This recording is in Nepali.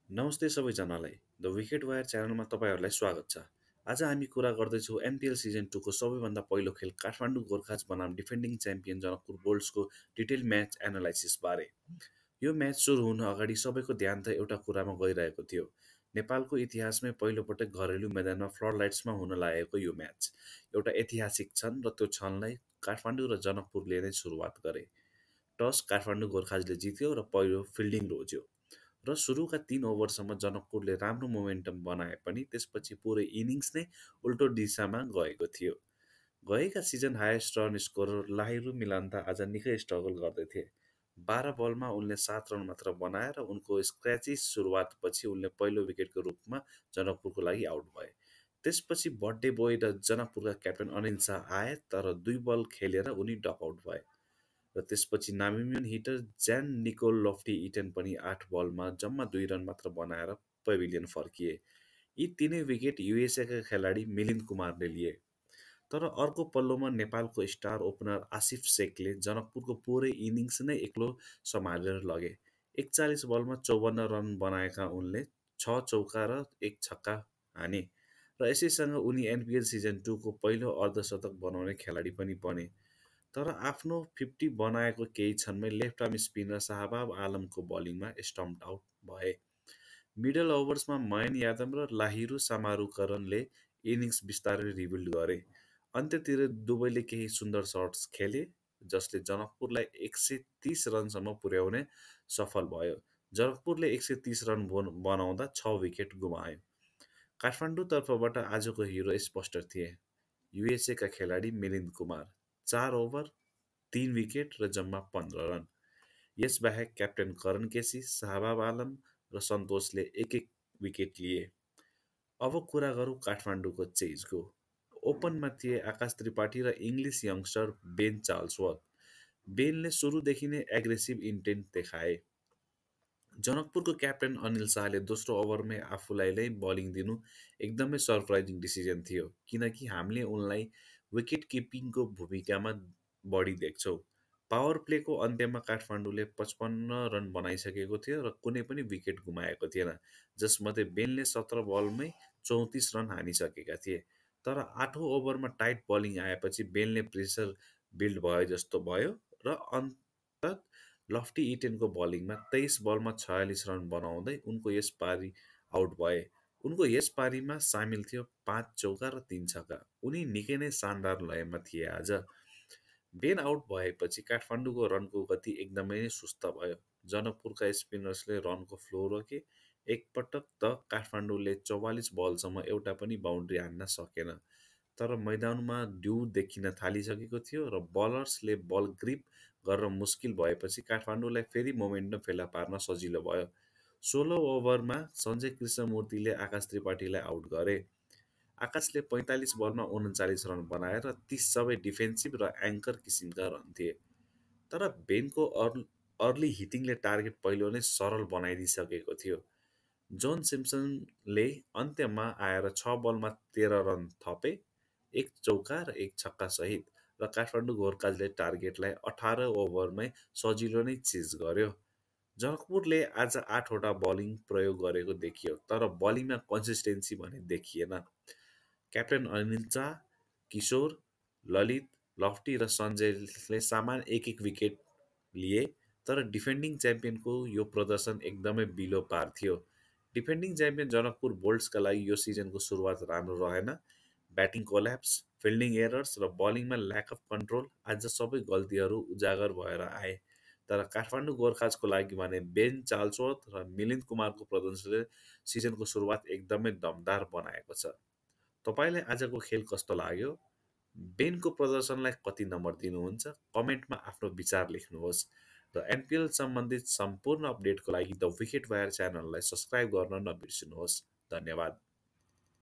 नमस्ते सबैजनालाई द विकेट वायर च्यानलमा तपाईँहरूलाई स्वागत छ। आज हामी कुरा गर्दैछौँ एनपिएल सिजन 2 को सबैभन्दा पहिलो खेल काठमाडौँ गोर्खाज बनाम डिफेन्डिङ च्याम्पियन जनकपुर बोल्ट्सको डिटेल म्याच एनालाइसिस बारे। यो म्याच सुरु हुन अगाडि सबैको ध्यान त एउटा कुरामा गइरहेको थियो। नेपालको इतिहासमै पहिलोपटक घरेलु मैदानमा फ्लड लाइट्समा हुन लागेको यो म्याच एउटा ऐतिहासिक क्षण र त्यो क्षणलाई काठमाडौँ र जनकपुरले नै सुरुवात गरे। टस काठमाडौँ गोर्खाजले जित्यो र पहिलो फिल्डिङ रोज्यो र सुरुका 3 ओभरसम्म जनकपुरले राम्रो मोमेन्टम बनाए पनि त्यसपछि पुरै इनिङ्स नै उल्टो दिशामा गएको थियो। गएका season highest run scorer Lahiru Milantha आज निकै स्ट्रगल गर्दैथे। 12 बलमा उनले 7 रन मात्र बनाए र उनको स्क्रैची सुरुवातपछि उनले पहिलो विकेटको रूपमा जनकपुरको लागि आउट भए। त्यसपछि बर्थडे बोय र जनकपुरका क्याप्टन अनिल शाह आए तर 2 बल खेलेर उनी डकआउट भए र त्यसपछि नामिबियन हिटर ज्यान निकोल लफ्टी इटन पनि 8 बलमा जम्मा 2 रन मात्र बनाएर पेभिलियन फर्किए। यी तीनै विकेट युएसएका खेलाडी मिलिन्द कुमारले लिए। तर अर्को पल्लोमा नेपालको स्टार ओपनर आसिफ शेखले जनकपुरको पुरै इनिङ्स नै एक्लो सम्हालेर लगे। 41 बलमा 54 रन बनाएका उनले 6 चौका र 1 छक्का हाने र यसैसँग उनी एनपिएल सिजन 2 को पहिलो अर्धशतक बनाउने खेलाडी पनि बने। तर आफ्नो 50 बनाएको केही क्षणमै लेफ्ट आर्म स्पिनर शाहबाब आलमको बलिङमा स्टम्प्ड आउट भए। मिडल ओभर्समा मयन यादव र लाहिरू सामारुकरनले इनिङ्स बिस्तारै रिबिल्ड गरे। अन्त्यतिर दुवैले केही सुन्दर सट्स खेले जसले जनकपुरलाई 130 रनसम्म पुर्याउने सफल भयो। जनकपुरले 130 रन बनाउँदा 6 विकेट गुमायो। काठमाडौँ तर्फबाट आजको हिरो स्पष्ट थिए। युएसएका खेलाडी मिलिन्द कुमार 4 ओभर 3 विकेट र जम्मा 15 रन। यसबाहेक क्याप्टेन करण केसी, शाहबाब आलम र सन्तोषले एक एक विकेट लिए। अब कुरा गरौँ काठमाडौँको चेजको। ओपनमा थिए आकाश त्रिपाठी र इङ्ग्लिस यङ्स्टर बेन चार्ल्सवर्थ। बेनले सुरुदेखि नै एग्रेसिभ इन्टेन्ट देखाए। जनकपुरको क्याप्टेन अनिल शाहले दोस्रो ओभरमै आफूलाई नै बलिङ दिनु एकदमै सरप्राइजिङ डिसिजन थियो किनकि हामीले उनलाई विकेट किपिङको भूमिकामा बढी देख्छौँ। पावर प्लेको अन्त्यमा काठमाडौँले 55 रन बनाइसकेको थियो र कुनै पनि विकेट गुमाएको थिएन, जसमध्ये बेनले 17 बलमै 34 रन हानिसकेका थिए। तर 8औं ओभरमा टाइट बलिङ आएपछि बेनले प्रेसर बिल्ड भयो जस्तो भयो र अन्तत लफ्टी इटेनको बलिङमा 23 बलमा 46 रन बनाउँदै उनको यस पारी आउट भए। उनको यस पारीमा सामेल थियो 5 चौका र 3 छक्का। उनी निकै नै शानदार लयमा थिए आज। बेन आउट भएपछि काठमाडौँको रनको गति एकदमै नै सुस्त भयो। जनकपुरका स्पिनर्सले रनको फ्लो रोके। एकपटक त काठमाडौँले 44 बलसम्म एउटा पनि बााउन्ड्री हान्न सकेन। तर मैदानमा ड्यू देखिन थालिसकेको थियो र बलर्सले बल ग्रिप गर्न मुस्किल भएपछि काठमाडौँलाई फेरि मोमेन्टम फेला पार्न सजिलो भयो। 16औं ओभरमा सञ्जय कृष्णमूर्तिले आकाश त्रिपाठीलाई आउट गरे। आकाशले 45 बलमा 39 रन बनाए र ती सबै डिफेन्सिभ र एङ्कर किसिमका रन थिए। तर बेनको अर्ली हिटिङले टार्गेट पहिलो नै सरल बनाइदिइसकेको थियो। जोन सिम्पसनले अन्त्यमा आएर 6 बलमा 13 रन थपे, 1 चौका र 1 छक्का सहित र काठमाडौँ गोर्खाजले टार्गेटलाई 18 ओभरमै सजिलो नै चिज गर्यो। जनकपुरले आज 8वटा बलिङ प्रयोग गरेको देखियो, तर बलिङमा कन्सिस्टेन्सी भने देखिएन। क्याप्टेन अनिल शाह, किशोर, ललित, लफ्टी र सञ्जयले समान एक एक विकेट लिए, तर डिफेन्डिङ च्याम्पियनको यो प्रदर्शन एकदमै बिलो पार थियो। डिफेन्डिङ च्याम्पियन जनकपुर बोल्ट्सका लागि यो सिजनको सुरुवात राम्रो रहेन। ब्याटिङ कोल्याप्स, फिल्डिङ एरर्स र बलिङमा ल्याक अफ कन्ट्रोल आज सबै गल्तीहरू उजागर भएर आए। तर काठमाडौँ गोर्खाजको लागि भने बेन चार्ल्सवर्थ र मिलिन्द कुमारको प्रदर्शनले सिजनको सुरुवात एकदमै दमदार बनाएको छ। तपाईँलाई आजको खेल कस्तो लाग्यो? बेनको प्रदर्शनलाई कति नम्बर दिनुहुन्छ? कमेन्टमा आफ्नो विचार लेख्नुहोस् र एनपिएल सम्बन्धित सम्पूर्ण अपडेटको लागि द विकेट वायर च्यानललाई सब्सक्राइब गर्न नबिर्सिनुहोस्। धन्यवाद।